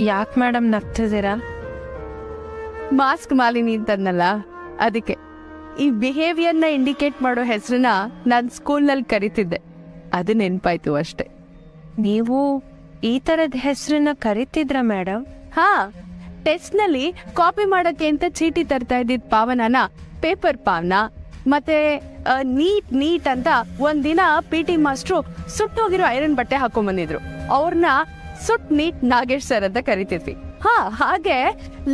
ಯಾಕೆ madam ನಗ್ತಿದ್ದೀರಾ? Mask Malini ಅಂತಂದಲ್ಲ, ಅದಕ್ಕೆ ಈ ಬಿಹೇವಿಯರ್ನ ಇಂಡಿಕೇಟ್ ಮಾಡೋ ಹೆಸರನ್ನ ನಾನು ಸ್ಕೂಲ್ನಲ್ಲಿ ಕರಿತಿದ್ದೆ, ಅದು ನೆನಪಾಯ್ತು ಅಷ್ಟೆ. ನೀವು ಈ ಥರದ ಹೆಸರನ್ನ ಕರಿತಿದ್ರ ಮೇಡಮ್? ಹಾ, ಟೆಸ್ಟ್ನಲ್ಲಿ ಕಾಪಿ ಮಾಡೋಕ್ಕೆ ಅಂತ ಚೀಟಿ ತರ್ತಾ ಇದ್ದಿದ್ ಪಾವನನ ಪೇಪರ್ ಪಾವನ, ಮತ್ತೆ ನೀಟ್ ಅಂತ ಒಂದಿನ PT ಮಾಸ್ಟ್ರು ಸುಟ್ಟೋಗಿರೋ ಐರನ್ ಬಟ್ಟೆ ಹಾಕೊಂಡ್ಬಂದಿದ್ರು, ಅವ್ರನ್ನ ಸುಟ್ ನೀಟ್ ನಾಗೇಶ್ ಸರ್ ಅಂತ ಕರಿತಿದ್ವಿ. ಹಾ, ಹಾಗೆ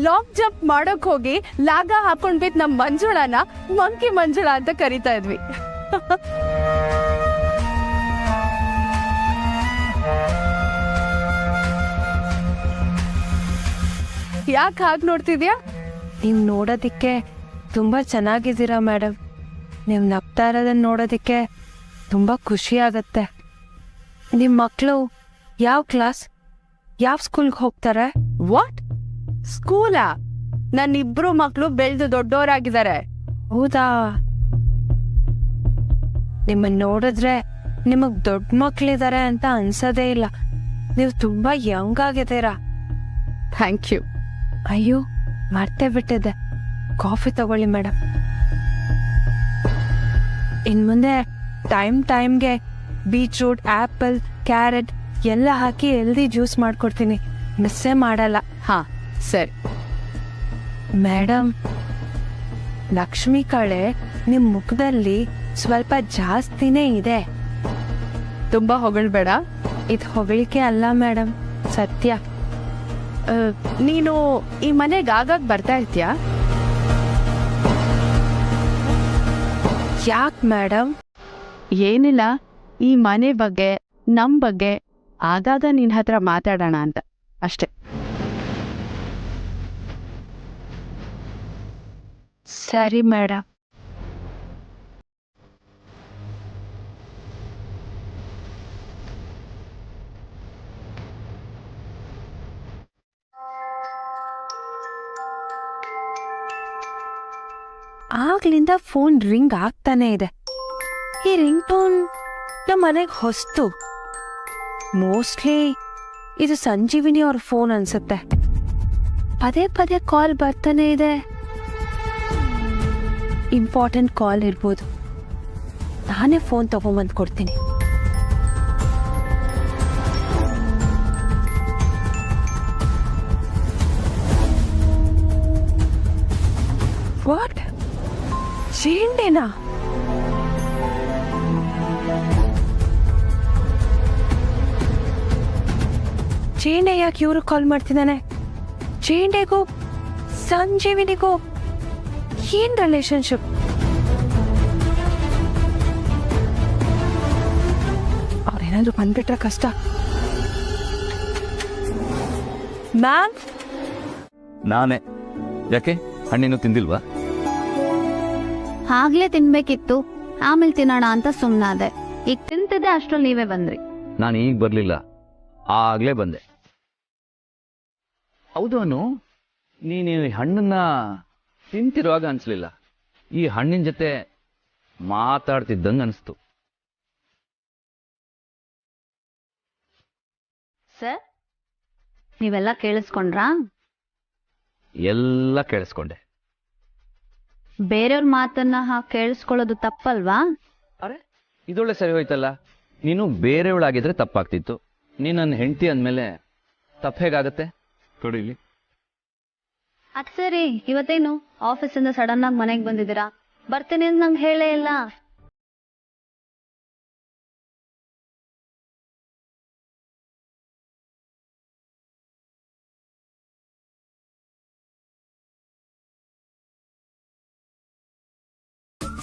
ಲಾಂಗ್ ಜಂಪ್ ಮಾಡೋಕ್ ಹೋಗಿ ಲಾಗ ಹಾಕೊಂಡ್ ಬಿತ್ ನಮ್ ಮಂಜುಳನ ಮಂಕಿ ಮಂಜುಳ ಅಂತ ಕರಿತಾ ಇದ್ವಿ. ಯಾಕೆ ಹಾಗೆ ನೋಡ್ತಿದ್ಯಾ? ನೀವು ನೋಡೋದಿಕ್ಕೆ ತುಂಬ ಚೆನ್ನಾಗಿದ್ದೀರಾ ಮೇಡಮ್. ನೀವು ನಗ್ತಾ ಇರೋದನ್ನ ನೋಡೋದಕ್ಕೆ ತುಂಬ ಖುಷಿ ಆಗತ್ತೆ. ನಿಮ್ಮ ಮಕ್ಕಳು ಯಾವ ಕ್ಲಾಸ್, ಯಾವ ಸ್ಕೂಲ್ಗೆ ಹೋಗ್ತಾರೆ? ವಾಟ್, ಸ್ಕೂಲಾ? ನನ್ನಿಬ್ರು ಮಕ್ಕಳು ಬೆಳೆದು ದೊಡ್ಡವರಾಗಿದ್ದಾರೆ. ಹೌದಾ? ನಿಮ್ಮನ್ನ ನೋಡಿದ್ರೆ ನಿಮಗೆ ದೊಡ್ಡ ಮಕ್ಕಳಿದ್ದಾರೆ ಅಂತ ಅನ್ಸೋದೇ ಇಲ್ಲ. ನೀವು ತುಂಬ ಯಂಗ್ ಆಗಿದ್ದೀರಾ. Thank you. ಅಯ್ಯೋ, ಮರ್ತೇ ಬಿಟ್ಟಿದ್ದೆ, ಕಾಫಿ ತಗೊಳ್ಳಿ ಮೇಡಮ್. ಇನ್ನು ಮುಂದೆ ಟೈಮ್ಗೆ ಬೀಟ್ರೂಟ್, ಆ್ಯಪಲ್, ಕ್ಯಾರೆಟ್ ಎಲ್ಲ ಹಾಕಿ ಹೆಲ್ದಿ ಜ್ಯೂಸ್ ಮಾಡ್ಕೊಡ್ತೀನಿ, ಮಿಸ್ಸೇ ಮಾಡಲ್ಲ. ಹಾ, ಸರಿ ಮೇಡಮ್. ಲಕ್ಷ್ಮಿ ಕಳೆ ನಿಮ್ಮ ಮುಖದಲ್ಲಿ ಸ್ವಲ್ಪ ಜಾಸ್ತಿನೇ ಇದೆ. ತುಂಬಾ ಹೊಗಳ್ಬೇಡ. ಇದು ಹೊಗಳಿಕೆ ಅಲ್ಲ ಮೇಡಮ್, ಸತ್ಯ. ನೀನು ಈ ಮನೆಗೆ ಆಗಾಗ ಬರ್ತಾ ಇರ್ತೀಯಾ? ಯಾಕೆ ಮೇಡಮ್? ಏನಿಲ್ಲ, ಈ ಮನೆ ಬಗ್ಗೆ, ನಮ್ ಬಗ್ಗೆ ಆಗಾಗ ನಿನ್ನ ಹತ್ರ ಮಾತಾಡೋಣ ಅಂತ ಅಷ್ಟೆ. ಸರಿ ಮೇಡಮ್. ಆಗ್ಲಿಂದ ಫೋನ್ ರಿಂಗ್ ಆಗ್ತಾನೆ ಇದೆ. ಈ ರಿಂಗ್ ಟೋನ್ ನಮ್ಮ ಮನೆಗೆ ಹೊಸ್ತು. ಮೋಸ್ಟ್ಲಿ ಇದು ಸಂಜೀವಿನಿ ಅವ್ರ ಫೋನ್ ಅನ್ಸುತ್ತೆ. ಪದೇ ಪದೇ ಕಾಲ್ ಬರ್ತಾನೆ ಇದೆ. ಇಂಪಾರ್ಟೆಂಟ್ ಕಾಲ್ ಇರ್ಬೋದು. ನಾನೇ ಫೋನ್ ತಗೊಂಬಂದು ಕೊಡ್ತೀನಿ. ವಾಟ್? ಚೇಂಡೆನಾ? ಚೇಂಡೆ ಯಾಕೆ ಇವರು ಕಾಲ್ ಮಾಡ್ತಿದ್ದಾನೆ? ಚೇಂಡೆಗೂ ಸಂಜೀವಿನಿಗೂ ಏನ್ ರಿಲೇಶನ್ಶಿಪ್? ಅವ್ರೇನಾದ್ರೂ ಬಂದ್ಬಿಟ್ರೆ ಕಷ್ಟ. ಮ್ಯಾಮ್? ನಾನೇ. ಯಾಕೆ, ಹಣ್ಣಿನ್ನು ತಿಂದಿಲ್ವಾ? ಆಗ್ಲೇ ತಿನ್ಬೇಕಿತ್ತು, ಆಮೇಲೆ ತಿನ್ನೋಣ ಅಂತ ಸುಮ್ಮನಾದೆ. ಈಗ ತಿಂತಿದ್ದೆ ಅಷ್ಟ್ರಲ್ಲಿ ನೀವೇ ಬಂದ್ರಿ. ನಾನು ಈಗ ಬರ್ಲಿಲ್ಲ, ಆಗ್ಲೇ ಬಂದೆ. ಹೌದು ಅನು, ನೀನು ಈ ಹಣ್ಣನ್ನ ತಿಂತಿರುವಾಗ ಅನ್ಸ್ಲಿಲ್ಲ. ಈ ಹಣ್ಣಿನ ಜೊತೆ ಮಾತಾಡ್ತಿದ್ದಂಗೆ ಅನಿಸ್ತು. ಸರ್, ನೀವೆಲ್ಲ ಕೇಳಿಸ್ಕೊಂಡ್ರಾ? ಎಲ್ಲ ಕೇಳಿಸ್ಕೊಂಡೆ. ಬೇರೆಯವ್ರ ಮಾತನ್ನ ಕೇಳಿಸ್ಕೊಳ್ಳೋದು ತಪ್ಪಲ್ವಾ? ಅರೆ, ಇದೊಳ್ಳೆ ಸರಿ ಹೋಯ್ತಲ್ಲ. ನೀನು ಬೇರೆಯವಳಾಗಿದ್ರೆ ತಪ್ಪಾಗ್ತಿತ್ತು. ನೀನು ನನ್ನ ಹೆಂಡತಿ ಅಂದಮೇಲೆ ತಪ್ಪು ಹೇಗಾಗತ್ತೆ? ಕೊಡಿಲಿ. ಅದ್ ಸರಿ, ಇವತ್ತೇನು ಆಫೀಸಿಂದ ಸಡನ್ ಆಗಿ ಮನೆಗೆ ಬಂದಿದ್ದೀರಾ? ಬರ್ತೀನಿ ಅಂತ ನಂಗೆ ಹೇಳೇ ಇಲ್ಲ.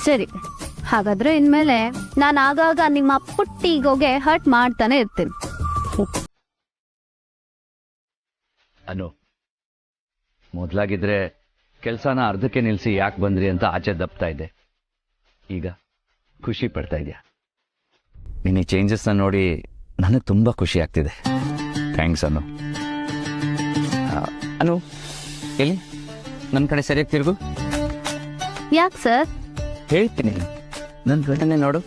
ಸರಿ, ಹಾಗಾದ್ರೆ ಇನ್ಮೇಲೆ ನಾನು ಆಗಾಗ ನಿಮ್ಮ ಪುಟ್ಟಿಗೋಗೆ ಹರ್ಟ್ ಮಾಡ್ತಾನೆ ಇರ್ತೀನಿ. ಅನು, ಮೊದಲಾಗಿದ್ರೆ ಕೆಲಸನ ಅರ್ಧಕ್ಕೆ ನಿಲ್ಲಿಸಿ ಯಾಕೆ ಬಂದ್ರಿ ಅಂತ ಆಚೆ ದಪ್ತಾ ಇದ್ದೆ. ಈಗ ಖುಷಿ ಪಡ್ತಾ ಇದೆಯಾ? ನಿನ್ನ ಚೇಂಜಸ್ನ ನೋಡಿ ನನಗೆ ತುಂಬ ಖುಷಿ ಆಗ್ತಿದೆ. ಥ್ಯಾಂಕ್ಸ್ ಅನು. ಅನು, ಎಲ್ಲಿ ನನ್ನ ಕಡೆ ಸರಿಯಾಗಿ ತಿರುಗು. ಯಾಕೆ ಸರ್? ಹೇಳ್ತೀನಿ, ನನ್ನ ಕಡೆನೇ ನೋಡು.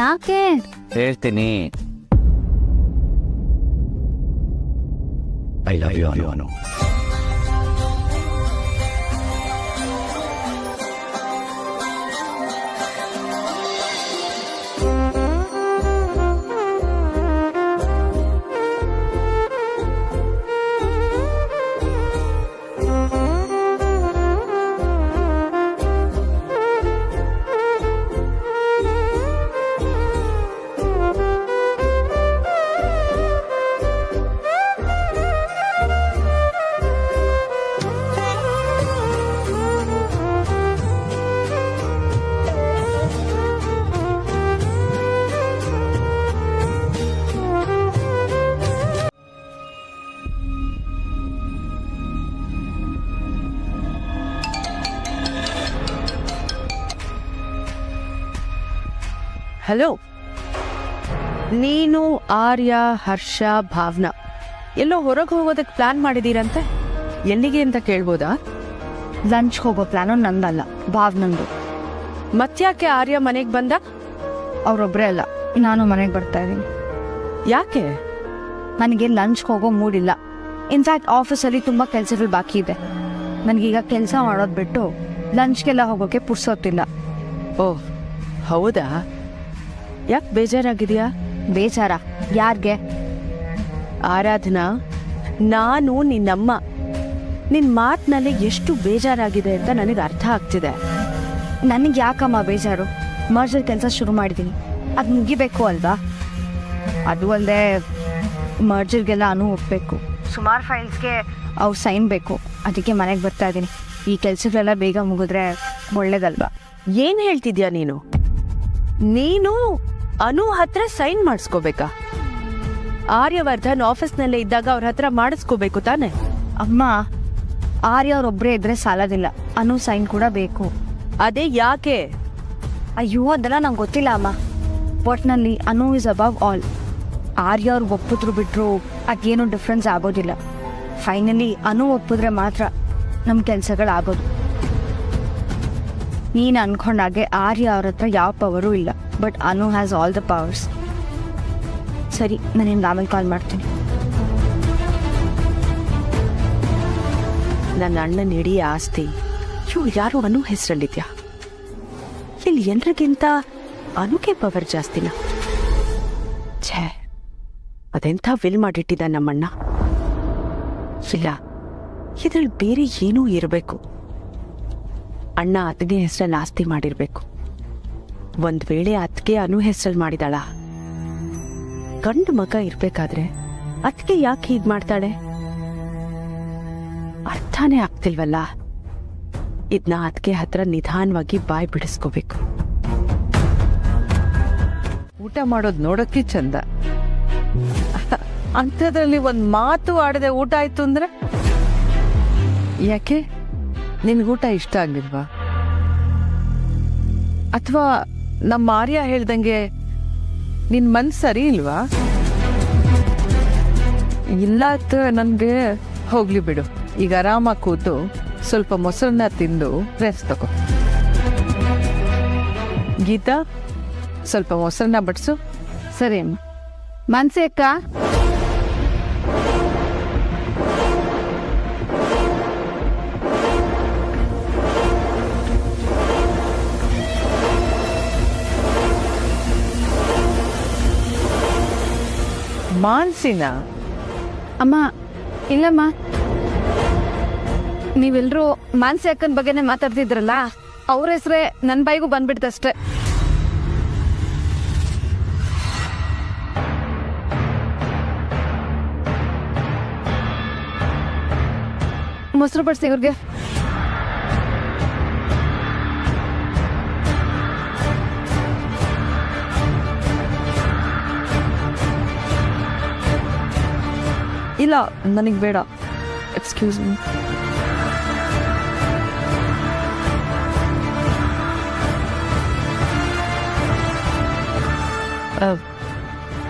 ಯಾಕೆ? ಹೇಳ್ತೀನಿ. I love you Anu. Hello, ನೀನು ಆರ್ಯ, ಹರ್ಷ, ಭಾವನಾ ಎಲ್ಲೋ ಹೊರಗೆ ಹೋಗೋದಕ್ಕೆ ಪ್ಲಾನ್ ಮಾಡಿದೀರಂತೆ. ಎಲ್ಲಿಗೆ ಅಂತ ಕೇಳ್ಬೋದಾ? ಲಂಚ್ ಹೋಗೋ ಪ್ಲಾನು ನಂದಲ್ಲ, ಭಾವನಂದು. ಮತ್ತ್ಯಾಕೆ ಆರ್ಯ ಮನೆಗೆ ಬಂದ? ಅವ್ರೊಬ್ರೇ ಅಲ್ಲ, ನಾನು ಮನೆಗೆ ಬರ್ತಾ ಇದ್ದೀನಿ. ಯಾಕೆ? ನನಗೆ ಲಂಚ್ ಹೋಗೋ ಮೂಡಿಲ್ಲ. ಇನ್ಫ್ಯಾಕ್ಟ್ ಆಫೀಸಲ್ಲಿ ತುಂಬ ಕೆಲಸಗಳು ಬಾಕಿ ಇದೆ. ನನಗೀಗ ಕೆಲಸ ಮಾಡೋದು ಬಿಟ್ಟು ಲಂಚ್ಗೆಲ್ಲ ಹೋಗೋಕೆ ಪುರ್ಸೋತಿಲ್ಲ. ಓಹ್ ಹೌದಾ? ಯಾಕೆ ಬೇಜಾರಾಗಿದೆಯಾ? ಬೇಜಾರ? ಯಾರಿಗೆ? ಆರಾಧನಾ, ನಾನು ನಿನ್ನಮ್ಮ. ನಿನ್ನ ಮಾತಿನಲ್ಲಿ ಎಷ್ಟು ಬೇಜಾರಾಗಿದೆ ಅಂತ ನನಗೆ ಅರ್ಥ ಆಗ್ತಿದೆ. ನನಗೆ ಯಾಕಮ್ಮ ಬೇಜಾರು? ಮರ್ಜರ್ ಕೆಲಸ ಶುರು ಮಾಡಿದ್ದೀನಿ, ಅದು ಮುಗಿಬೇಕು ಅಲ್ವಾ? ಅದು ಅಲ್ಲದೆ ಮರ್ಜರ್ಗೆಲ್ಲ ಒಪ್ಪಬೇಕು. ಸುಮಾರು ಫೈಲ್ಸ್ಗೆ ಅವ್ರು ಸೈನ್ ಬೇಕು, ಅದಕ್ಕೆ ಮನೆಗೆ ಬರ್ತಾ ಇದ್ದೀನಿ. ಈ ಕೆಲಸಗಳೆಲ್ಲ ಬೇಗ ಮುಗಿದ್ರೆ ಒಳ್ಳೇದಲ್ವಾ? ಏನು ಹೇಳ್ತಿದ್ಯಾ ನೀನು? ನೀನು ಅನು ಹತ್ರ ಸೈನ್ ಮಾಡಿಸ್ಕೋಬೇಕಾ? ಆರ್ಯವರ್ಧನ್ ಆಫೀಸ್ನಲ್ಲೇ ಇದ್ದಾಗ ಅವ್ರ ಹತ್ರ ಮಾಡಿಸ್ಕೋಬೇಕು ತಾನೆ? ಅಮ್ಮ, ಆರ್ಯ ಅವ್ರೊಬ್ಬರೇ ಇದ್ರೆ ಸಾಲದಿಲ್ಲ, ಅನು ಸೈನ್ ಕೂಡ ಬೇಕು. ಅದೇ ಯಾಕೆ? ಅಯ್ಯೋ, ಅದೆಲ್ಲ ನಂಗೆ ಗೊತ್ತಿಲ್ಲ ಅಮ್ಮ. ಒಟ್ನಲ್ಲಿ ಅನು ಇಸ್ ಅಬವ್ ಆಲ್. ಆರ್ಯ ಅವ್ರು ಒಪ್ಪಿದ್ರು ಬಿಟ್ರು ಅದೇನು ಡಿಫ್ರೆನ್ಸ್ ಆಗೋದಿಲ್ಲ. ಫೈನಲಿ ಅನು ಒಪ್ಪಿದ್ರೆ ಮಾತ್ರ ನಮ್ಮ ಕೆಲಸಗಳಾಗೋದು. ನೀನು ಅನ್ಕೊಂಡಾಗೆ ಆರ್ಯ ಅವ್ರ ಹತ್ರ ಯಾವ ಪವರು ಇಲ್ಲ, but Anu has all the powers. ಸರಿ, ನಾನು ನಿಮ್ಗೆ ಆಮೇಲೆ ಕಾಲ್ ಮಾಡ್ತೀನಿ. ನನ್ನ ಅಣ್ಣನ ಇಡೀ ಆಸ್ತಿ ಇವಳು ಯಾರು ಅನು ಹೆಸರಲ್ಲಿದ್ಯಾ? ಇಲ್ಲಿ ಎಲ್ರಿಗಿಂತ ಅನುಗೆ ಪವರ್ ಜಾಸ್ತಿನ? ಛೇ, ಅದೆಂಥ ವಿಲ್ ಮಾಡಿಟ್ಟಿದ್ದ ನಮ್ಮಣ್ಣ. ಇಲ್ಲ, ಇದ್ರಲ್ಲಿ ಬೇರೆ ಏನೂ ಇರಬೇಕು. ಅಣ್ಣ ಅತ್ತಿಗೆ ಹೆಸರಲ್ಲಿ ಆಸ್ತಿ ಮಾಡಿರ್ಬೇಕು. ಒಂದ್ ವೇಳೆ ಅತ್ತಿಗೆ ಅನು ಹೆಸರಲ್ಲಿ ಮಾಡಿದಾಳ? ಗಂಡು ಮಗ ಇರ್ಬೇಕಾದ್ರೆ ಅತ್ತಿಗೆ ಯಾಕೆ ಹೀಗ್ ಮಾಡ್ತಾಳೆ? ಅರ್ಥನೇ ಆಗ್ತಿಲ್ವಲ್ಲ. ಇದನ್ನ ಅತ್ತಿಗೆ ಹತ್ರ ನಿಧಾನವಾಗಿ ಬಾಯಿ ಬಿಡಿಸ್ಕೋಬೇಕು. ಊಟ ಮಾಡೋದು ನೋಡೋಕ್ಕೆ ಚಂದ. ಅಂಥದ್ರಲ್ಲಿ ಒಂದು ಮಾತು ಆಡದೆ ಊಟ ಆಯ್ತು ಅಂದ್ರೆ ಯಾಕೆ? ನಿನ್ಗೂಟ ಇಷ್ಟ ಆಗಿಲ್ವಾ? ಅಥವಾ ನಮ್ಮ ಆರ್ಯ ಹೇಳ್ದಂಗೆ ನಿನ್ ಮನ್ಸು ಸರಿ ಇಲ್ವಾ? ಇಲ್ಲ ನನಗೆ ಹೋಗ್ಲಿ ಬಿಡು. ಈಗ ಆರಾಮಾಗಿ ಕೂತು ಸ್ವಲ್ಪ ಮೊಸರನ್ನ ತಿಂದು ರೆಸ್ಟ್ ತಗೋ. ಗೀತಾ, ಸ್ವಲ್ಪ ಮೊಸರನ್ನ ಬಡಿಸು. ಸರಿ ಅಮ್ಮ. ಮನ್ಸೆ ಅಕ್ಕ, ಮಾನ್ಸಿನ? ಅಮ್ಮ, ಇಲ್ಲಮ್ಮ. ನೀವೆಲ್ಲರೂ ಮಾನ್ಸಿ ಅಕ್ಕನ ಬಗ್ಗೆನೇ ಮಾತಾಡ್ತಿದ್ರಲ್ಲ, ಅವ್ರ ಹೆಸರೇ ನನ್ನ ಬಾಯಿಗೂ ಬಂದ್ಬಿಡ್ತಷ್ಟೆ. ಮೊಸರು ಬಡಿಸಿ ಇವ್ರಿಗೆ. ಇಲ್ಲ, ನನಗೆ ಬೇಡ. Excuse me.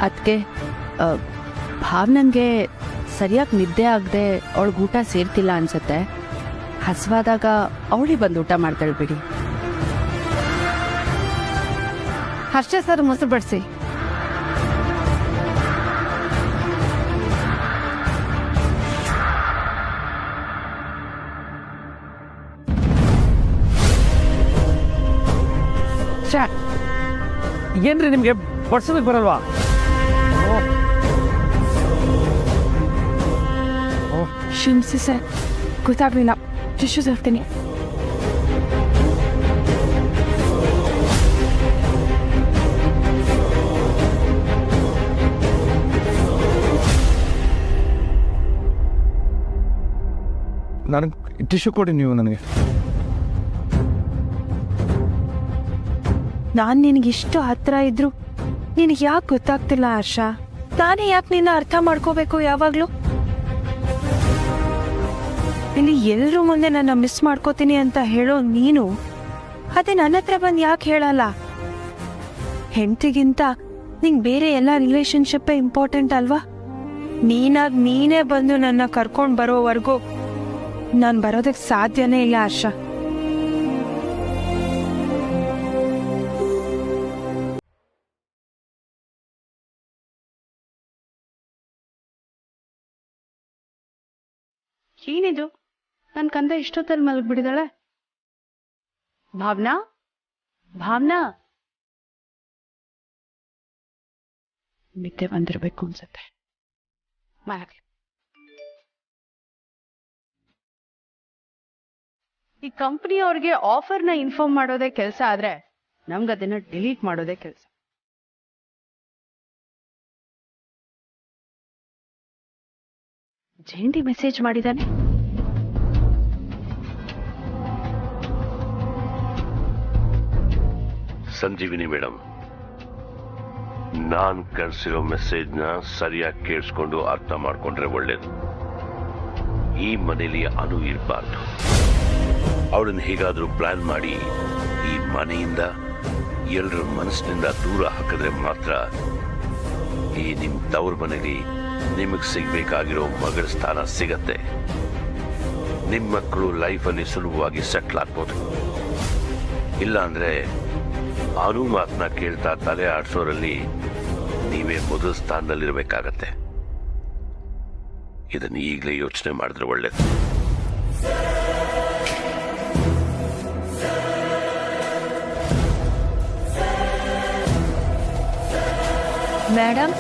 ಅದಕ್ಕೆ ಭಾವನಂಗೆ ಸರಿಯಾಗಿ ನಿದ್ದೆ ಆಗದೆ ಅವಳಿಗೆ ಊಟ ಸೇರ್ತಿಲ್ಲ ಅನ್ಸತ್ತೆ. ಹಸುವಾದಾಗ ಅವಳಿ ಬಂದು ಊಟ ಮಾಡ್ತಾಳೆ ಬಿಡಿ. ಹರ್ಷ ಸರ್, ಮೊಸರು ಬಡಿಸಿ. ಏನ್ರಿ ನಿಮಗೆ ಬಡ್ಸೋದಕ್ಕೆ ಬರಲ್ವಾ? ಕ್ಷಮಿಸಿ ಸರ್, ಗೊತ್ತಾಗ್ಲಿಲ್ಲ. ಟಿಶ್ಯೂ ತರ್ತೀನಿ. ನನಗೆ ಟಿಶ್ಯೂ ಕೊಡಿ ನೀವು ನನಗೆ. ನಾನು ನಿನಗಿಷ್ಟು ಹತ್ರ ಇದ್ರು ನಿನಗೆ ಯಾಕೆ ಗೊತ್ತಾಗ್ತಿಲ್ಲ ಹರ್ಷ? ನಾನೇ ಯಾಕೆ ನಿನ್ನ ಅರ್ಥ ಮಾಡ್ಕೋಬೇಕು ಯಾವಾಗಲೂ? ಇಲ್ಲಿ ಎಲ್ಲರೂ ಮುಂದೆ ನನ್ನ ಮಿಸ್ ಮಾಡ್ಕೋತೀನಿ ಅಂತ ಹೇಳೋ ನೀನು ಅದೇ ನನ್ನ ಹತ್ರ ಬಂದು ಯಾಕೆ ಹೇಳಲ್ಲ? ಹೆಂಡತಿಗಿಂತ ನಿಂಗೆ ಬೇರೆ ಎಲ್ಲ ರಿಲೇಶನ್ಶಿಪ್ಪೇ ಇಂಪಾರ್ಟೆಂಟ್ ಅಲ್ವಾ? ನೀನೇ ಬಂದು ನನ್ನ ಕರ್ಕೊಂಡು ಬರೋವರೆಗೂ ನಾನು ಬರೋದಕ್ಕೆ ಸಾಧ್ಯನೇ ಇಲ್ಲ ಹರ್ಷ. ಏನಿದು? ನನ್ನ ಕಂದ ಇಷ್ಟೊತ್ತಲ್ಲಿ ಮಲಗ್ಬಿಟ್ಟಿದ್ದಾಳೆ. ಭಾವನಾ, ಭಾವನಾ, ನಿದ್ದೆ ಬಂದಿರಬೇಕು ಅನ್ಸುತ್ತೆ. ಮಲಗಿ. ಈ ಕಂಪ್ನಿಯವ್ರಿಗೆ ಆಫರ್ನ ಇನ್ಫಾರ್ಮ್ ಮಾಡೋದೇ ಕೆಲಸ ಆದ್ರೆ ನಮ್ಗೆ ಅದನ್ನ ಡಿಲೀಟ್ ಮಾಡೋದೇ ಕೆಲಸ. ಜಯಂತಿ ಮೆಸೇಜ್ ಮಾಡಿದಾನೆ. ಸಂಜೀವಿನಿ ಮೇಡಮ್, ನಾನ್ ಕಳ್ಸಿರೋ ಮೆಸೇಜ್ನ ಸರಿಯಾಗಿ ಕೇಳಿಸ್ಕೊಂಡು ಅರ್ಥ ಮಾಡ್ಕೊಂಡ್ರೆ ಒಳ್ಳೇದು. ಈ ಮನೇಲಿ ಅನು ಇರಬಾರ್ದು. ಅವಳನ್ನು ಹೇಗಾದ್ರೂ ಪ್ಲಾನ್ ಮಾಡಿ ಈ ಮನೆಯಿಂದ ಎಲ್ಲರ ಮನಸ್ಸಿನಿಂದ ದೂರ ಹಾಕಿದ್ರೆ ಮಾತ್ರ ಈ ನಿಮ್ ತವ್ರ ಮನೇಲಿ ನಿಮಗ್ ಸಿಗ್ಬೇಕಾಗಿರೋ ಮಗಳ ಸ್ಥಾನ ಸಿಗತ್ತೆ. ನಿಮ್ಮ ಮಕ್ಕಳು ಲೈಫಲ್ಲಿ ಸುಲಭವಾಗಿ ಸೆಟ್ಲ್ ಆಗ್ಬೋದು. ಇಲ್ಲ ಅಂದ್ರೆ ಅನು ಮಾತನ್ನ ಕೇಳ್ತಾ ತಲೆ ಆಡ್ಸೋರಲ್ಲಿ ನೀವೇ ಮೊದಲ ಸ್ಥಾನದಲ್ಲಿರ್ಬೇಕಾಗತ್ತೆ. ಇದನ್ನು ಈಗಲೇ ಯೋಚನೆ ಮಾಡಿದ್ರೆ ಒಳ್ಳೇದು. ಮೇಡಮ್,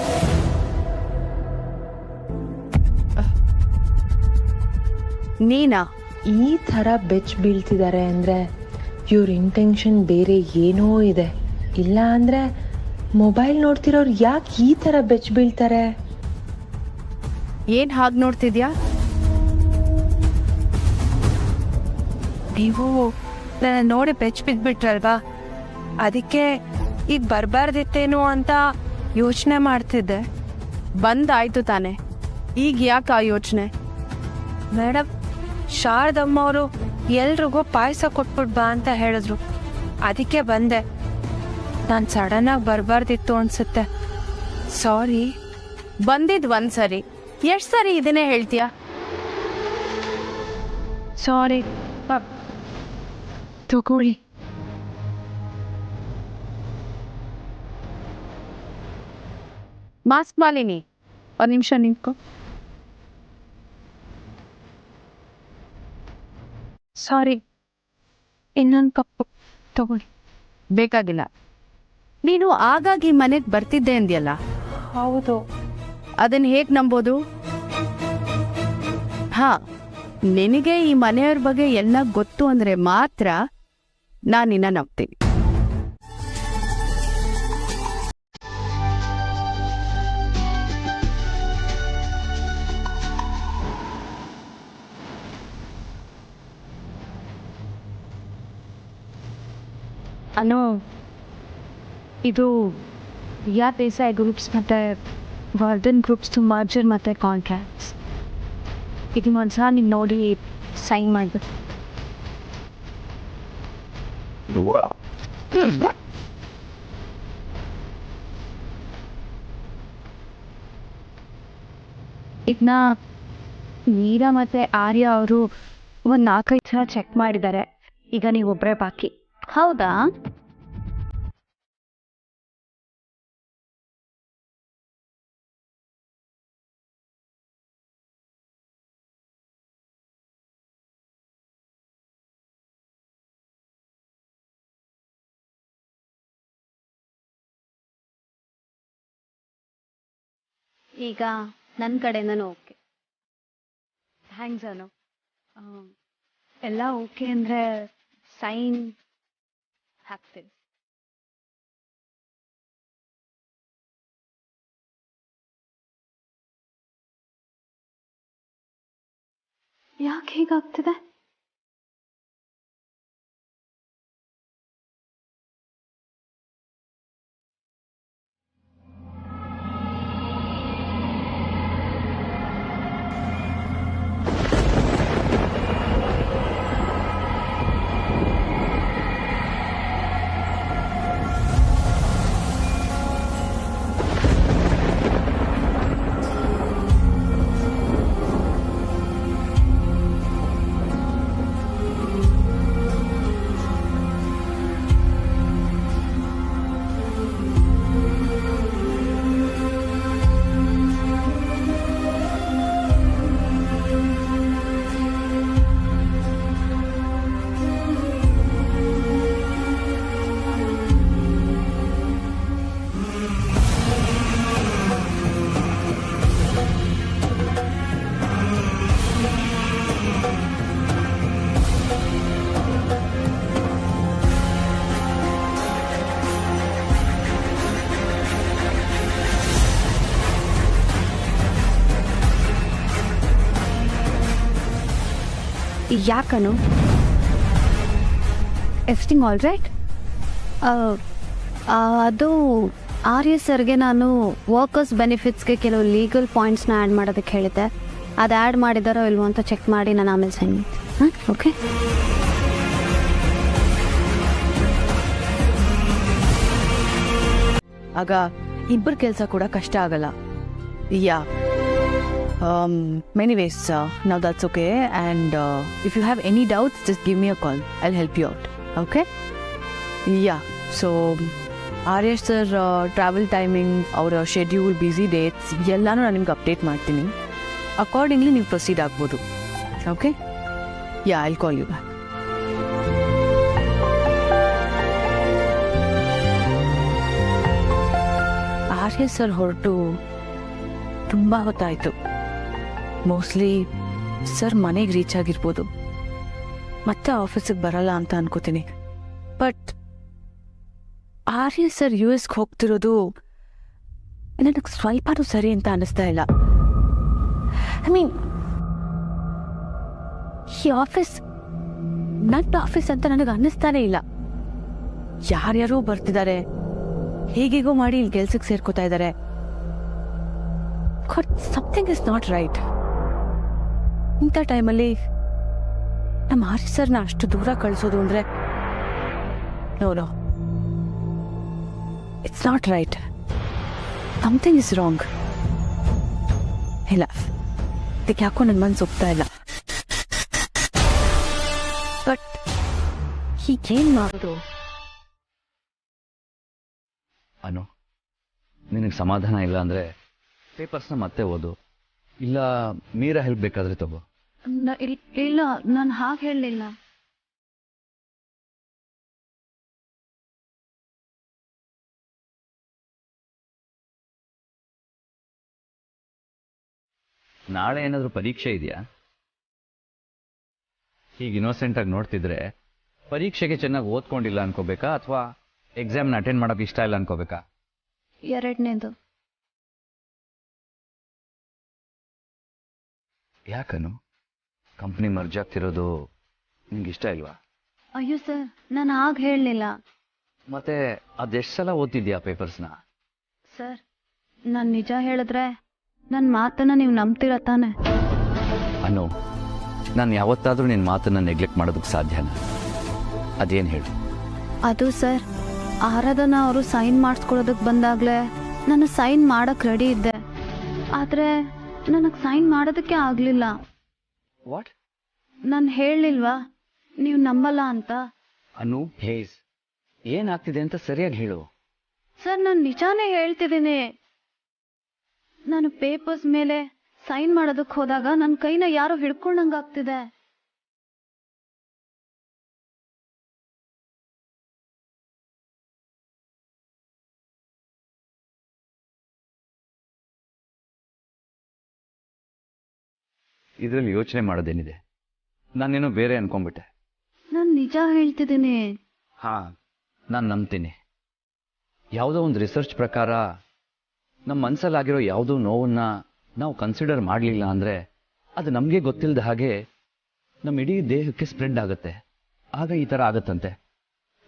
ನೀನಾ? ಈ ಥರ ಬೆಚ್ಚ ಬೀಳ್ತಿದ್ದಾರೆ ಅಂದರೆ ಇವ್ರ ಇಂಟೆನ್ಷನ್ ಬೇರೆ ಏನೋ ಇದೆ. ಇಲ್ಲ ಅಂದರೆ ಮೊಬೈಲ್ ನೋಡ್ತಿರೋರು ಯಾಕೆ ಈ ಥರ ಬೆಚ್ಚ ಬೀಳ್ತಾರೆ? ಏನ್ ಹಾಗೆ ನೋಡ್ತಿದ್ಯಾ? ನೀವು ನನ್ನ ನೋಡಿ ಬೆಚ್ಚ ಬಿದ್ಬಿಟ್ರಲ್ವಾ, ಅದಕ್ಕೆ ಈಗ ಬರಬಾರ್ದಿತ್ತೇನೋ ಅಂತ ಯೋಚನೆ ಮಾಡ್ತಿದ್ದೆ. ಬಂದಾಯ್ತು ತಾನೆ, ಈಗ ಯಾಕೆ ಆ ಯೋಚನೆ? ಮೇಡಮ್, ಶಾರದಮ್ಮ ಅವರು ಎಲ್ರಿಗೂ ಪಾಯಸ ಕೊಟ್ಬಿಟ್ ಬಾ ಅಂತ ಹೇಳಿದ್ರು, ಅದಕ್ಕೆ ಬಂದೆ. ನಾನು ಸಡನ್ನಾಗಿ ಬರಬಾರ್ದಿತ್ತು ಅನ್ಸುತ್ತೆ. ಸಾರಿ. ಬಂದಿದ್ ಒಂದ್ಸರಿ, ಎಷ್ಟ್ ಸರಿ ಇದನ್ನೇ ಹೇಳ್ತೀಯ? ಸಾರಿ. ತಗೊಳ್ಳಿ. ಮಾಸ್ಕ್ ಮಾಲಿನಿ, ಒಂದ್ ನಿಮಿಷ ನಿಂತ್ಕೊ. ಸಾರಿ. ಇನ್ನೊಂದು ಕಪ್ಪು ತಗೊಳ್ಳಿ. ಬೇಕಾಗಿಲ್ಲ. ನೀನು ಆಗಾಗ ಈ ಮನೆಗ್ ಬರ್ತಿದ್ದೆ ಅಂದ್ಯಲ್ಲ? ಹೌದು. ಅದನ್ನ ಹೇಗ್ ನಂಬೋದು? ಹಾ, ನಿನಗೆ ಈ ಮನೆಯವ್ರ ಬಗ್ಗೆ ಎಲ್ಲ ಗೊತ್ತು ಅಂದ್ರೆ ಮಾತ್ರ ನಾನು ನಿನ್ನ ನಂಬ್ತೀನಿ. ಅನು, ಇದು ರಿಯಾ ದೇಸಾಯಿ ಗ್ರೂಪ್ಸ್ ಮತ್ತು ವರ್ಧನ್ ಗ್ರೂಪ್ಸ್ದು ಮರ್ಜರ್ ಮತ್ತು ಕಾಂಟ್ರಾಕ್ಟ್ಸ್. ಇದನ್ನ ಒಂದ್ಸಲ ನೀವು ನೋಡಿ ಸೈನ್ ಮಾಡಬೇಕು. ಇದನ್ನ ಮೀರಾ ಮತ್ತು ಆರ್ಯ ಅವರು ಒಂದು 4-5 ಸಲ ಚೆಕ್ ಮಾಡಿದ್ದಾರೆ. ಈಗ ನೀವು ಒಬ್ಬರೇ ಬಾಕಿ. ಹೌದಾ? ಈಗ ನನ್ನ ಕಡೆಯಿಂದನೂ ಓಕೆ. ಥ್ಯಾಂಕ್ಸ್ ಅನು. ಎಲ್ಲ ಓಕೆ ಅಂದರೆ ಸೈನ್ ಹಾಕ್ತೀನಿ. ಯಾಕೆ ಹೀಗಾಗ್ತಿದೆ? ಯಾಕನು? Everything all right? ಅದು ಆರ್ಯ ಸರ್ಗೆ ನಾನು ವರ್ಕರ್ಸ್ ಬೆನಿಫಿಟ್ಸ್ಗೆ ಕೆಲವು ಲೀಗಲ್ ಪಾಯಿಂಟ್ಸ್ನ ಆ್ಯಡ್ ಮಾಡೋದಕ್ಕೆ ಹೇಳಿದ್ದೆ. ಅದು ಆ್ಯಡ್ ಮಾಡಿದಾರೋ ಇಲ್ವೋ ಅಂತ ಚೆಕ್ ಮಾಡಿ ನಾನು ಆಮೇಲೆ ಸೈನ್ ಮಾಡ್ತೀನಿ. ಹಾಂ, ಓಕೆ. ಆಗ ಇಬ್ಬರ ಕೆಲಸ ಕೂಡ ಕಷ್ಟ ಆಗಲ್ಲ. ಯಾ many ways, now that's okay, and if you have any doubts just give me a call, I'll help you out, okay? Yeah, so Arya sir travel timing, our schedule, busy dates ಎಲ್ಲಾನು ನಾನು ನಿಮ್ಗೆ update ಮಾಡ್ತೀನಿ. Accordingly ನೀವು proceed ಆಗ್ಬೋದು, okay? Yeah, I'll call you back. Arya sir ಹೊರಟು ತುಂಬ ಹೊತ್ತಾಯಿತು. Mostly sir ಮನೆಗೆ reach ಆಗಿರ್ಬೋದು, ಮತ್ತೆ ಆಫೀಸಿಗೆ ಬರಲ್ಲ ಅಂತ ಅನ್ಕೋತೀನಿ. ಬಟ್ ಆರ್ಯ ಸರ್ US ಹೋಗ್ತಿರೋದು ನನಗೆ ಸ್ವಲ್ಪನೂ ಸರಿ ಅಂತ ಅನ್ನಿಸ್ತಾ ಇಲ್ಲ. ಐ ಮೀನ್, ಈ ಆಫೀಸ್ ನನ್ನ ಆಫೀಸ್ ಅಂತ ನನಗೆ ಅನ್ನಿಸ್ತಾನೆ ಇಲ್ಲ. ಯಾರ್ಯಾರೋ ಬರ್ತಿದ್ದಾರೆ, ಹೇಗೇಗೋ ಮಾಡಿ ಇಲ್ಲಿ ಕೆಲ್ಸಕ್ಕೆ ಸೇರ್ಕೋತಾ ಇದ್ದಾರೆ. Something is not right. ಇಂಥ ಟೈಮಲ್ಲಿ ನಮ್ಮ ಆರ್ಯ ಸರ್ನ ಅಷ್ಟು ದೂರ ಕಳಿಸೋದು ಅಂದರೆ no, it's not right. Something is wrong. ಇಲ್ಲ, ಇದಕ್ಕೆ ಯಾಕೋ ನನ್ನ ಮನಸ್ಸು ಒಪ್ತಾ ಇಲ್ಲ. ಬಟ್ ಹೀಗೇನು ಮಾಡೋದು? ಅನು, ನಿನಗೆ ಸಮಾಧಾನ ಇಲ್ಲ ಅಂದರೆ ಪೇಪರ್ಸ್ನ ಮತ್ತೆ ಓದು, ಇಲ್ಲ ಮೀರಾ ಹೆಲ್ಪ್ ಬೇಕಾದ್ರೆ ತಗೋ. ಇಲ್ಲ, ನಾನು ಹಾಗೆ ಹೇಳಲಿಲ್ಲ. ನಾಳೆ ಏನಾದರೂ ಪರೀಕ್ಷೆ ಇದೆಯಾ? ಹೀಗೆ ಇನ್ನೋಸೆಂಟಾಗಿ ನೋಡ್ತಿದ್ರೆ ಪರೀಕ್ಷೆಗೆ ಚೆನ್ನಾಗಿ ಓದ್ಕೊಂಡಿಲ್ಲ ಅನ್ಕೋಬೇಕಾ, ಅಥವಾ ಎಕ್ಸಾಮ್ನ ಅಟೆಂಡ್ ಮಾಡೋಕೆ ಇಷ್ಟ ಇಲ್ಲ ಅನ್ಕೋಬೇಕಾ? ಎರಡನೇದು. ಯಾಕನು? ಕಂಪ್ನಿ ಮರ್ಜ್ ಆಗ್ತಿರೋದು ನಿಂಗೆ ಇಷ್ಟ ಇಲ್ವಾ? ಅಯ್ಯೋ ಸರ್, ನಾನು ಹಾಗೆ ಹೇಳಲಿಲ್ಲ. ಮತ್ತೆ ಅದೆಷ್ಟು ಸಲ ಓದ್ತಿದ್ಯಾ ಪೇಪರ್ಸ್ನ? ಸರ್, ನಾನು ನಿಜ ಹೇಳಿದ್ರೆ ನನ್ನ ಮಾತನ್ನು ನೀವು ನಂಬ್ತೀರ ತಾನೆ? ಅನು, ನಾನು ಯಾವತ್ತಾದರೂ ನಿನ್ನ ಮಾತನ್ನು ನೆಗ್ಲೆಕ್ಟ್ ಮಾಡೋದಕ್ಕೆ ಸಾಧ್ಯನಾ? ಅದೇನು ಹೇಳು. ಅದು ಸರ್, ಆರಾಧನಾ ಅವರು ಸೈನ್ ಮಾಡಿಸ್ಕೊಳ್ಳೋದಕ್ಕೆ ಬಂದಾಗಲೇ ನಾನು ಸೈನ್ ಮಾಡೋಕ್ಕೆ ರೆಡಿ ಇದ್ದೆ. ಆದರೆ ನನಗೆ ಸೈನ್ ಮಾಡೋದಕ್ಕೆ ಆಗಲಿಲ್ಲ. ವಾಟ್? ನಾನು ಹೇಳಲಿಲ್ವಾ ನೀವು ನಂಬಲ್ಲ ಅಂತ? ಅನು, ಪ್ಲೀಸ್, ಏನಾಗ್ತಿದೆ ಅಂತ ಸರಿಯಾಗಿ ಹೇಳು. ಸರ್, ನಾನು ನಿಜಾನೇ ಹೇಳ್ತಿದ್ದೀನಿ. ನಾನು ಪೇಪರ್ಸ್ ಮೇಲೆ ಸೈನ್ ಮಾಡೋದಕ್ಕೆ ಹೋದಾಗ ನನ್ನ ಕೈನ ಯಾರೋ ಹಿಡ್ಕೊಂಡಂಗಾಗ್ತಿದೆ. ಇದರಲ್ಲಿ ಯೋಚನೆ ಮಾಡೋದೇನಿದೆ? ನಾನೇನೋ ಬೇರೆ ಅನ್ಕೊಂಡ್ಬಿಟ್ಟೆ. ನಾನು ನಿಜ ಹೇಳ್ತಿದ್ದೀನಿ. ಹಾಂ, ನಾನು ನಂಬ್ತೀನಿ. ಯಾವುದೋ ಒಂದು ರಿಸರ್ಚ್ ಪ್ರಕಾರ ನಮ್ಮ ಮನಸ್ಸಲ್ಲಾಗಿರೋ ಯಾವುದೋ ನೋವನ್ನು ನಾವು ಕನ್ಸಿಡರ್ ಮಾಡಲಿಲ್ಲ ಅಂದರೆ ಅದು ನಮಗೆ ಗೊತ್ತಿಲ್ಲದ ಹಾಗೆ ನಮ್ಮ ಇಡೀ ದೇಹಕ್ಕೆ ಸ್ಪ್ರೆಡ್ ಆಗುತ್ತೆ. ಆಗ ಈ ಥರ ಆಗುತ್ತಂತೆ.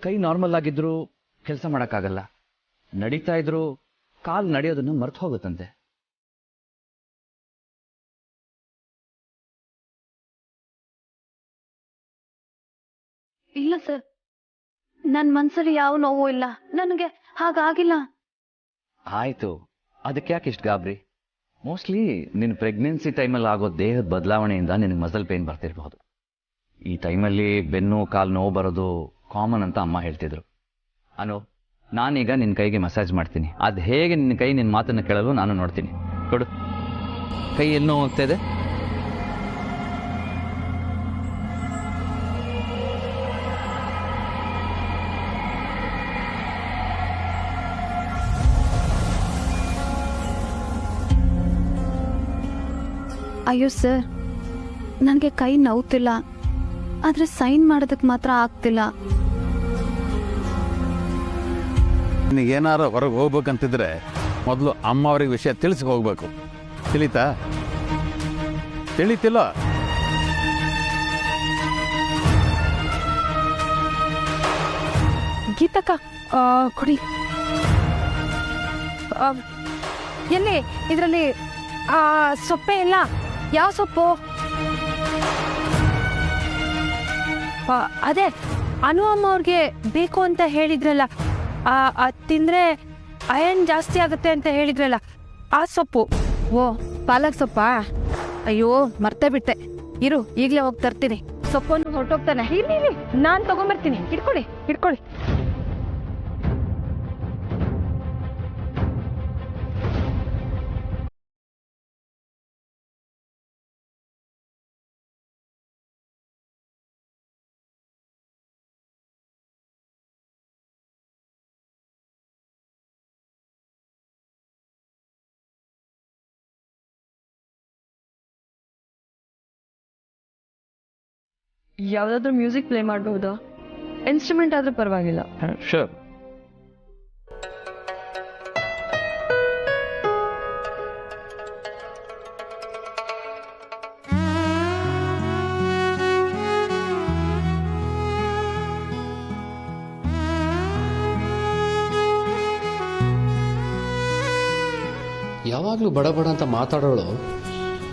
ಕೈ ನಾರ್ಮಲ್ ಆಗಿದ್ರೂ ಕೆಲಸ ಮಾಡೋಕ್ಕಾಗಲ್ಲ, ನಡೀತಾ ಇದ್ರೂ ಕಾಲು ನಡೆಯೋದನ್ನು ಮರ್ತು ಹೋಗುತ್ತಂತೆ. ಇಲ್ಲ ಸರ್, ನನ್ನ ಮನ್ಸಲ್ಲಿ ಯಾವ ನೋವು ಇಲ್ಲ, ನನಗೆ ಹಾಗಾಗಿಲ್ಲ. ಆಯಿತು, ಅದಕ್ಕೆ ಯಾಕೆ ಇಷ್ಟು ಗಾಬರಿ? ಮೋಸ್ಟ್ಲಿ ನಿನ್ನ ಪ್ರೆಗ್ನೆನ್ಸಿ ಟೈಮಲ್ಲಿ ಆಗೋ ದೇಹದ ಬದಲಾವಣೆಯಿಂದ ನಿನಗೆ ಮಸಲ್ ಪೇನ್ ಬರ್ತಿರ್ಬಹುದು. ಈ ಟೈಮಲ್ಲಿ ಬೆನ್ನು ಕಾಲು ನೋವು ಬರೋದು ಕಾಮನ್ ಅಂತ ಅಮ್ಮ ಹೇಳ್ತಿದ್ರು. ಅನು, ನಾನೀಗ ನಿನ್ನ ಕೈಗೆ ಮಸಾಜ್ ಮಾಡ್ತೀನಿ. ಅದು ಹೇಗೆ ನಿನ್ನ ಕೈ ನಿನ್ನ ಮಾತನ್ನು ಕೇಳಲು ನಾನು ನೋಡ್ತೀನಿ. ಕೊಡು. ಕೈ ಎಲ್ಲಿ ನೋವು ಹೋಗ್ತಾ ಇದೆ? ಅಯ್ಯೋ ಸರ್, ನನಗೆ ಕೈ ನೋವ್ತಿಲ್ಲ, ಆದರೆ ಸೈನ್ ಮಾಡೋದಕ್ಕೆ ಮಾತ್ರ ಆಗ್ತಿಲ್ಲ. ನಿನಗೇನಾರು ಹೊರಗೆ ಹೋಗ್ಬೇಕಂತಿದ್ರೆ ಮೊದಲು ಅಮ್ಮ ಅವ್ರಿಗೆ ವಿಷಯ ತಿಳಿಸಿ ಹೋಗ್ಬೇಕು. ತಿಳಿತಾ? ತಿಳಿತಿಲ್ಲ? ಗೀತಕ್ಕ, ಕೊಡಿ. ಎಲ್ಲಿ ಇದರಲ್ಲಿ ಸೊಪ್ಪೆ ಇಲ್ಲ? ಯಾವ ಸೊಪ್ಪು? ಅದೇ ಅನು ಅಮ್ಮ ಅವ್ರಿಗೆ ಬೇಕು ಅಂತ ಹೇಳಿದ್ರಲ್ಲ, ಅದು ತಿಂದರೆ ಅಯನ್ ಜಾಸ್ತಿ ಆಗುತ್ತೆ ಅಂತ ಹೇಳಿದ್ರಲ್ಲ, ಆ ಸೊಪ್ಪು. ಓ, ಪಾಲಕ್ ಸೊಪ್ಪಾ? ಅಯ್ಯೋ, ಮರ್ತೇ ಬಿಟ್ಟೆ. ಇರು, ಈಗಲೇ ಹೋಗಿ ತರ್ತೀನಿ. ಸೊಪ್ಪನ್ನು ಹೊರಟೋಗ್ತಾನೆ. ಇಲ್ಲಿ ನಾನು ತಗೊಂಬರ್ತೀನಿ. ಹಿಡ್ಕೊಳ್ಳಿ. ಯಾವುದಾದ್ರೂ ಮ್ಯೂಸಿಕ್ ಪ್ಲೇ ಮಾಡಬಹುದಾ? ಇನ್ಸ್ಟ್ರೂಮೆಂಟ್ ಆದ್ರೂ ಪರವಾಗಿಲ್ಲ. ಶೋರ್. ಯಾವಾಗಲೂ ಬಡ ಬಡ ಅಂತ ಮಾತಾಡೋಳು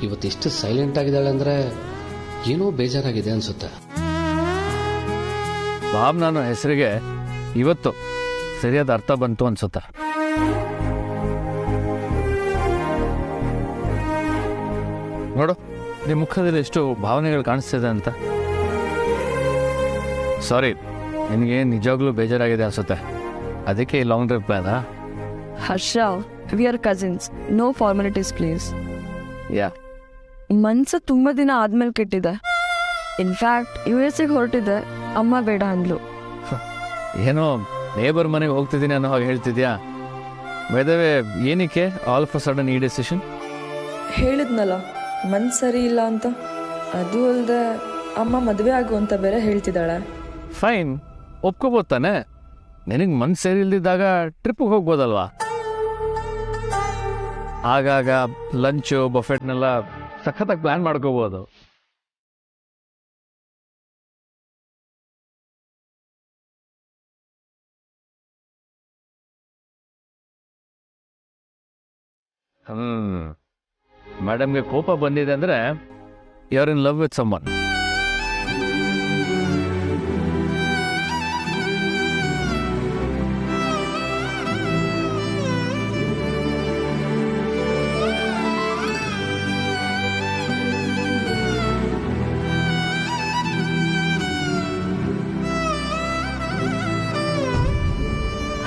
ಇವತ್ತಿಷ್ಟು ಸೈಲೆಂಟ್ ಆಗಿದ್ದಾಳೆ ಅಂದರೆ ಏನೋ ಬೇಜಾರಾಗಿದೆ ಅನ್ಸುತ್ತೆ. ಭಾವನಾನು ಹೆಸರಿಗೆ ಇವತ್ತು ಸರಿಯಾದ ಅರ್ಥ ಬಂತು ಅನ್ಸುತ್ತೆ. ನೋಡು, ನಿಮ್ಮ ಮುಖದಲ್ಲಿ ಎಷ್ಟು ಭಾವನೆಗಳು ಕಾಣಿಸ್ತಿದೆ ಅಂತ. ಸಾರಿ, ನಿನಗೆ ನಿಜವಾಗ್ಲೂ ಬೇಜಾರಾಗಿದೆ ಅನ್ಸುತ್ತೆ. ಅದಕ್ಕೆ ಈ ಲಾಂಗ್ ಟ್ರಿಪ್ ಬೇಡ. Harsha, we are cousins, no formalities please. Yeah, ಮನ್ಸು ತುಂಬ ದಿನ ಆದ್ಮೇಲೆ ಕೆಟ್ಟಿದೆ. ಇನ್ಫ್ಯಾಕ್ಟ್ US ಹೊರಟಿದೆ, ಅಮ್ಮ ಬೇಡ ಅಂದ್ಲು. ಏನೋ ನೇಬರ್ ಮನೆಗೆ ಹೋಗ್ತಿದ್ದೀನಿ ಅನ್ನೋ ಹಾಗೆ ಹೇಳ್ತಿದ್ಯಾ? ವೇದವೇ, ಏನಕ್ಕೆ ಆಲ್ ಆಫ್ ಅ ಸಡನ್ ಈ ಡೆಸಿಷನ್? ಹೇಳಿದ್ನಲ್ಲ, ಮನ್ಸು ಸರಿ ಇಲ್ಲ ಅಂತ. ಅದು ಅಲ್ಲದೆ ಅಮ್ಮ ಮದುವೆ ಆಗು ಅಂತ ಬೇರೆ ಹೇಳ್ತಿದ್ದಾಳೆ. ಫೈನ್, ಒಪ್ಕೋಬೋದು ತಾನೆ. ನಿನಗೆ ಮನ್ಸು ಸರಿ ಇಲ್ದಿದ್ದಾಗ ಟ್ರಿಪ್ಪಿಗೆ ಹೋಗ್ಬೋದಲ್ವಾ? ಆಗಾಗ ಲಂಚು ಬಫೆಟ್ನೆಲ್ಲ ಸಖತ್ತಾಗಿ ಪ್ಲ್ಯಾನ್ ಮಾಡ್ಕೋಬೋದು. ಮೇಡಮ್ಗೆ ಕೋಪ ಬಂದಿದೆ ಅಂದರೆ you are in love with someone.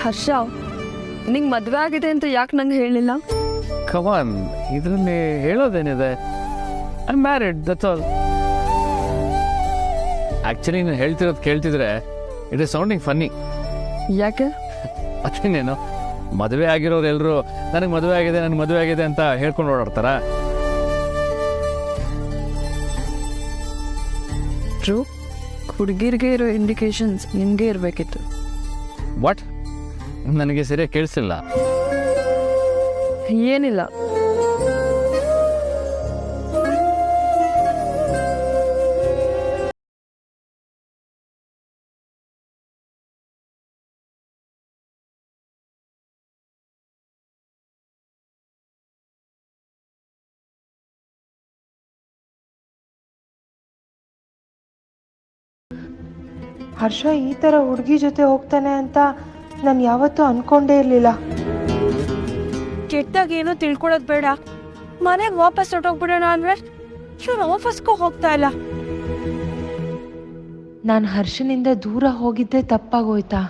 Harsha, ನಿಂಗೆ ಮದುವೆ ಆಗಿದೆ ಅಂತ ಯಾಕೆ ನಂಗೆ ಹೇಳಿಲ್ಲ? ಕಮಾನ್, ಇದರಲ್ಲಿ ಹೇಳೋದೇನಿದೆ? I married, that's all. Actually ನೀನು ಹೇಳ್ತಿರೋದು ಕೇಳ್ತಿದ್ರೆ ಇಟ್ ಇಸ್ ಸೌಂಡಿಂಗ್ ಫನ್ನಿ. ಯಾಕೆ? ಅದೇನೇನು, ಮದುವೆ ಆಗಿರೋರು ಎಲ್ಲರೂ ನನಗೆ ಮದುವೆ ಆಗಿದೆ ಅಂತ ಹೇಳ್ಕೊಂಡು ಓಡಾಡ್ತಾರ? ಟ್ರೂ, ಹುಡುಗಿರಿಗೆ ಇರೋ ಇಂಡಿಕೇಶನ್ಸ್ ನಿಮಗೆ ಇರಬೇಕಿತ್ತು. ವಾಟ್? ನನಗೆ ಸರಿಯಾಗಿ ಕೇಳಿಸಿಲ್ಲ. ಏನಿಲ್ಲ, ಹರ್ಷ ಈ ಥರ ಹುಡುಗಿ ಜೊತೆ ಹೋಗ್ತಾನೆ ಅಂತ ನಾನು ಯಾವತ್ತೂ ಅನ್ಕೊಂಡೇ ಇರಲಿಲ್ಲ. ಕೆಟ್ಟಾಗ ಏನೋ ತಿಳ್ಕೊಳ್ಳೋದು ಬೇಡ, ಮನೆಗೆ ವಾಪಸ್ ಹೊರಟೋಗ್ಬಿಡೋಣ ಅಂದ್ರೆ ಇವ್ರು ಆಫೀಸ್ಗೂ ಹೋಗ್ತಾ ಇಲ್ಲ. ನಾನು ಹರ್ಷನಿಂದ ದೂರ ಹೋಗಿದ್ದೆ ತಪ್ಪಾಗೋಯ್ತಾ?